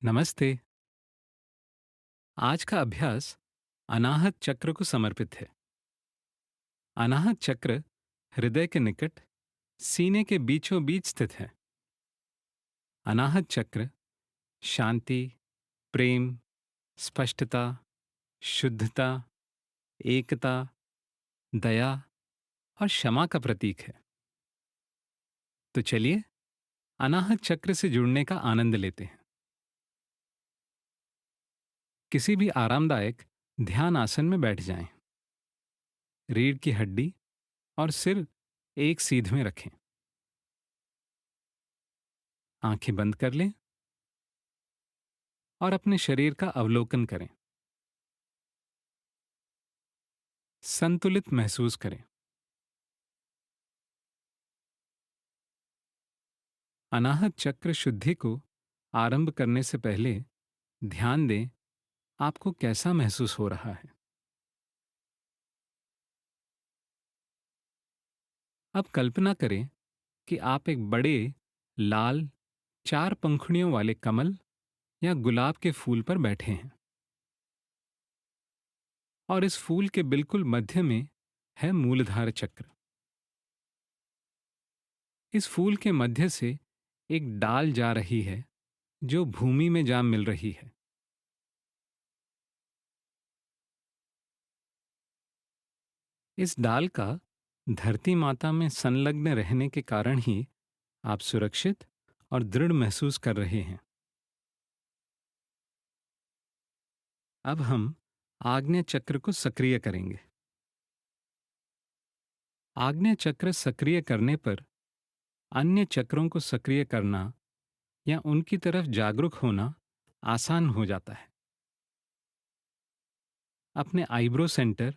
नमस्ते। आज का अभ्यास अनाहत चक्र को समर्पित है। अनाहत चक्र हृदय के निकट सीने के बीचों बीच स्थित है। अनाहत चक्र शांति, प्रेम, स्पष्टता, शुद्धता, एकता, दया और क्षमा का प्रतीक है। तो चलिए अनाहत चक्र से जुड़ने का आनंद लेते हैं। किसी भी आरामदायक ध्यान आसन में बैठ जाएं। रीढ़ की हड्डी और सिर एक सीध में रखें। आंखें बंद कर लें और अपने शरीर का अवलोकन करें। संतुलित महसूस करें। अनाहत चक्र शुद्धि को आरंभ करने से पहले ध्यान दें आपको कैसा महसूस हो रहा है। अब कल्पना करें कि आप एक बड़े लाल चार पंखुड़ियों वाले कमल या गुलाब के फूल पर बैठे हैं और इस फूल के बिल्कुल मध्य में है मूलधार चक्र। इस फूल के मध्य से एक डाल जा रही है जो भूमि में जा मिल रही है। इस डाल का धरती माता में संलग्न रहने के कारण ही आप सुरक्षित और दृढ़ महसूस कर रहे हैं। अब हम आग्नेय चक्र को सक्रिय करेंगे। आग्नेय चक्र सक्रिय करने पर अन्य चक्रों को सक्रिय करना या उनकी तरफ जागरूक होना आसान हो जाता है। अपने आईब्रो सेंटर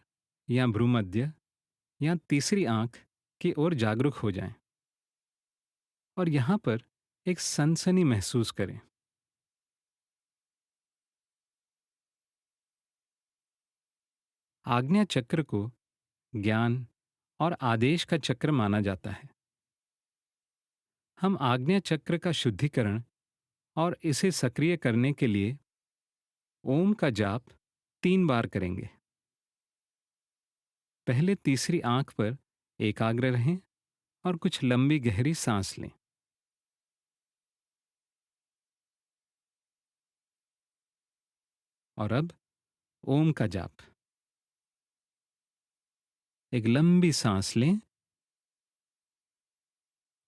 या भ्रूमध्य या तीसरी आंख की ओर जागरूक हो जाएं और यहां पर एक सनसनी महसूस करें। आग्नेय चक्र को ज्ञान और आदेश का चक्र माना जाता है। हम आग्नेय चक्र का शुद्धिकरण और इसे सक्रिय करने के लिए ओम का जाप 3 बार करेंगे। पहले तीसरी आंख पर एकाग्र रहें और कुछ लंबी गहरी सांस लें। और अब ओम का जाप। एक लंबी सांस लें।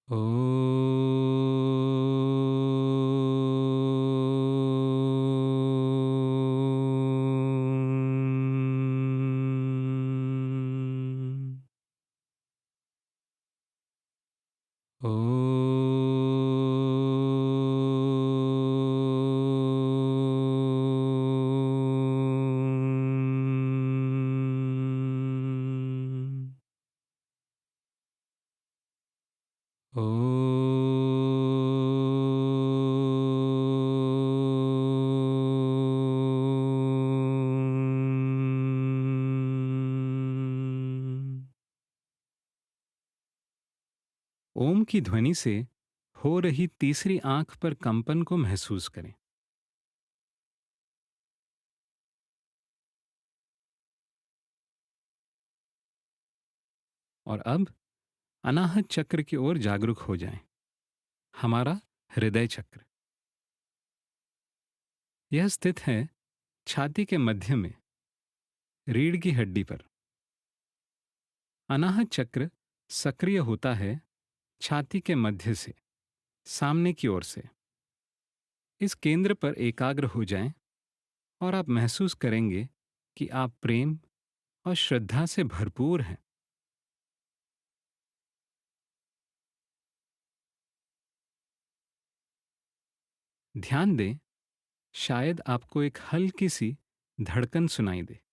ओ ओम की ध्वनि से हो रही तीसरी आंख पर कंपन को महसूस करें। और अब अनाहत चक्र की ओर जागरूक हो जाएं। हमारा हृदय चक्र यह स्थित है छाती के मध्य में, रीढ़ की हड्डी पर। अनाहत चक्र सक्रिय होता है छाती के मध्य से सामने की ओर से। इस केंद्र पर एकाग्र हो जाएं और आप महसूस करेंगे कि आप प्रेम और श्रद्धा से भरपूर हैं। ध्यान दें, शायद आपको एक हल्की सी धड़कन सुनाई दे।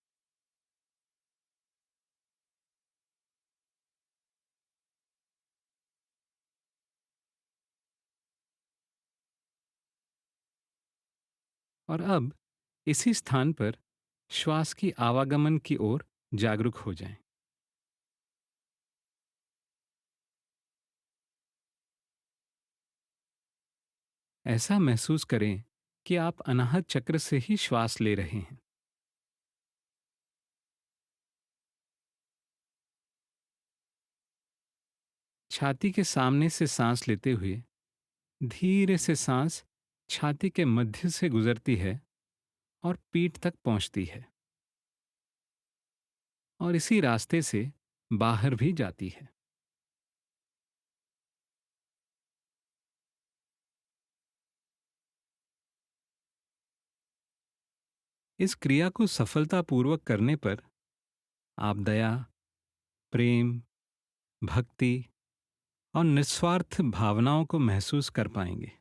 और अब इसी स्थान पर श्वास की आवागमन की ओर जागरूक हो जाएं। ऐसा महसूस करें कि आप अनाहत चक्र से ही श्वास ले रहे हैं। छाती के सामने से सांस लेते हुए धीरे से सांस छाती के मध्य से गुजरती है और पीठ तक पहुंचती है और इसी रास्ते से बाहर भी जाती है। इस क्रिया को सफलतापूर्वक करने पर आप दया, प्रेम, भक्ति और निस्वार्थ भावनाओं को महसूस कर पाएंगे।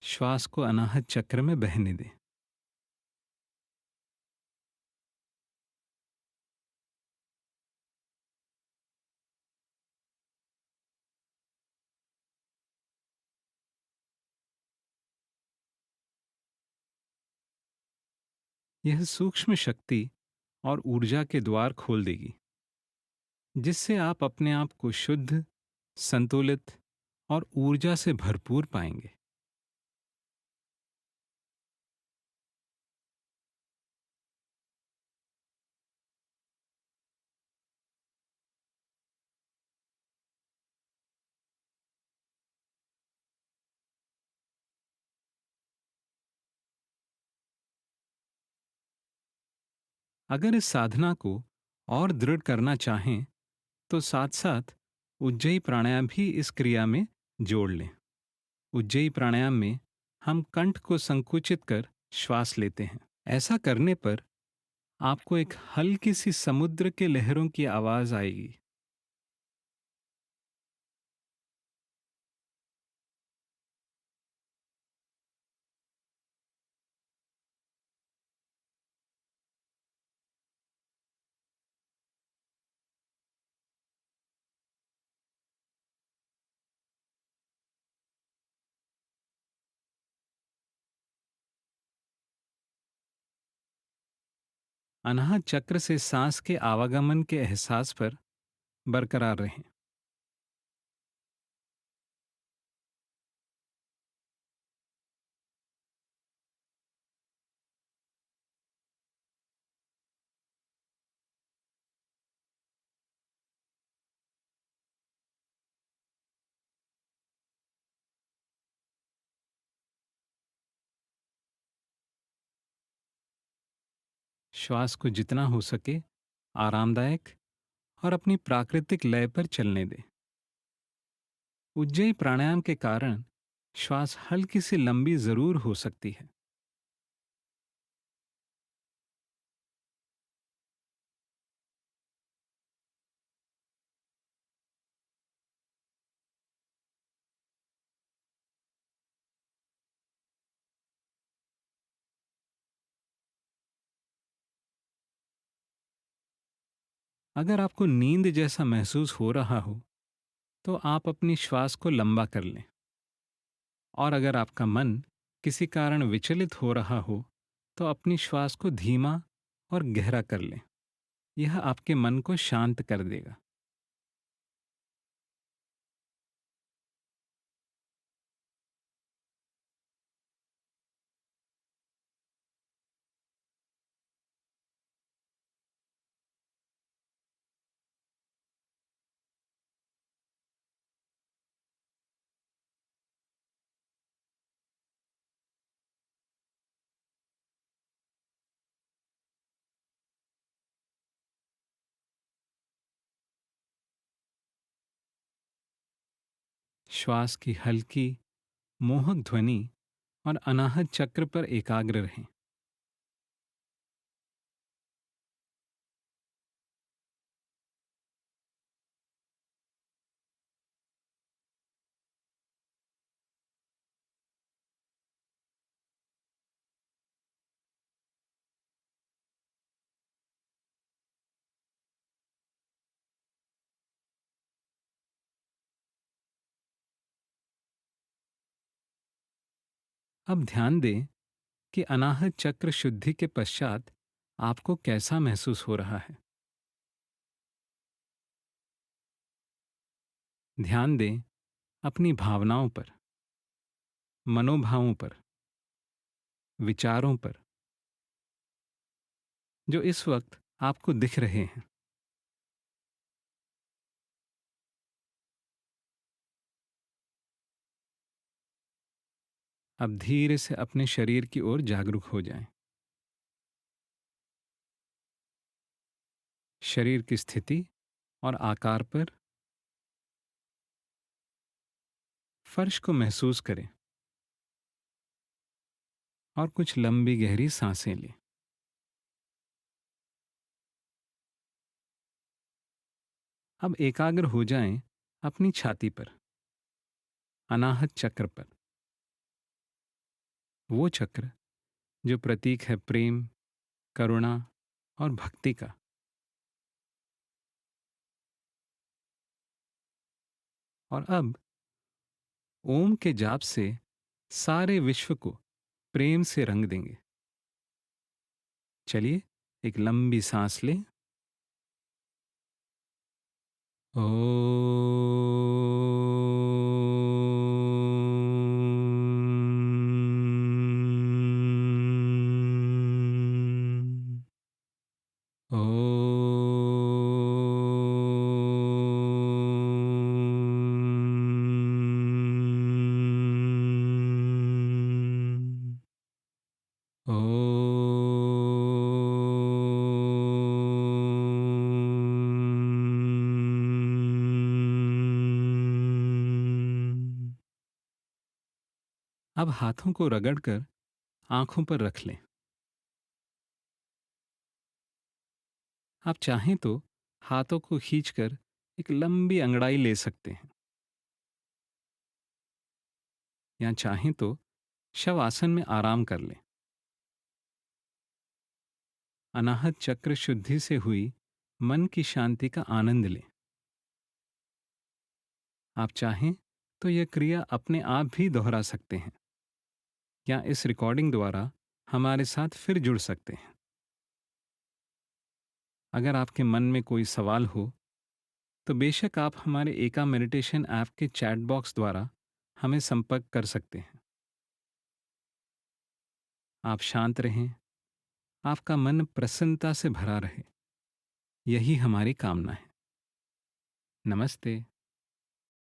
श्वास को अनाहत चक्र में बहने दें। यह सूक्ष्म शक्ति और ऊर्जा के द्वार खोल देगी, जिससे आप अपने आप को शुद्ध, संतुलित और ऊर्जा से भरपूर पाएंगे। अगर इस साधना को और दृढ़ करना चाहें, तो साथ साथ उज्जयी प्राणायाम भी इस क्रिया में जोड़ लें। उज्जयी प्राणायाम में हम कंठ को संकुचित कर श्वास लेते हैं। ऐसा करने पर आपको एक हल्की सी समुद्र के लहरों की आवाज आएगी। अनाहत चक्र से सांस के आवागमन के एहसास पर बरकरार रहें। श्वास को जितना हो सके आरामदायक और अपनी प्राकृतिक लय पर चलने दें। उज्जयी प्राणायाम के कारण श्वास हल्की सी लंबी जरूर हो सकती है। अगर आपको नींद जैसा महसूस हो रहा हो, तो आप अपनी श्वास को लंबा कर लें। और अगर आपका मन किसी कारण विचलित हो रहा हो, तो अपनी श्वास को धीमा और गहरा कर लें। यह आपके मन को शांत कर देगा। श्वास की हल्की, मोहक ध्वनि और अनाहत चक्र पर एकाग्र रहें। अब ध्यान दें कि अनाहत चक्र शुद्धि के पश्चात आपको कैसा महसूस हो रहा है? ध्यान दें अपनी भावनाओं पर, मनोभावों पर, विचारों पर, जो इस वक्त आपको दिख रहे हैं। अब धीरे से अपने शरीर की ओर जागरूक हो जाएं। शरीर की स्थिति और आकार पर, फर्श को महसूस करें और कुछ लंबी गहरी सांसें लें। अब एकाग्र हो जाएं अपनी छाती पर, अनाहत चक्र पर, वो चक्र जो प्रतीक है प्रेम, करुणा और भक्ति का। और अब ओम के जाप से सारे विश्व को प्रेम से रंग देंगे। चलिए एक लंबी सांस लें। ओ अब हाथों को रगड़कर आंखों पर रख लें। आप चाहें तो हाथों को खींचकर एक लंबी अंगड़ाई ले सकते हैं, या चाहें तो शव आसन में आराम कर लें। अनाहत चक्र शुद्धि से हुई मन की शांति का आनंद लें। आप चाहें तो यह क्रिया अपने आप भी दोहरा सकते हैं, या इस रिकॉर्डिंग द्वारा हमारे साथ फिर जुड़ सकते हैं। अगर आपके मन में कोई सवाल हो तो बेशक आप हमारे एका मेडिटेशन ऐप के चैट बॉक्स द्वारा हमें संपर्क कर सकते हैं। आप शांत रहें, आपका मन प्रसन्नता से भरा रहे, यही हमारी कामना है। नमस्ते।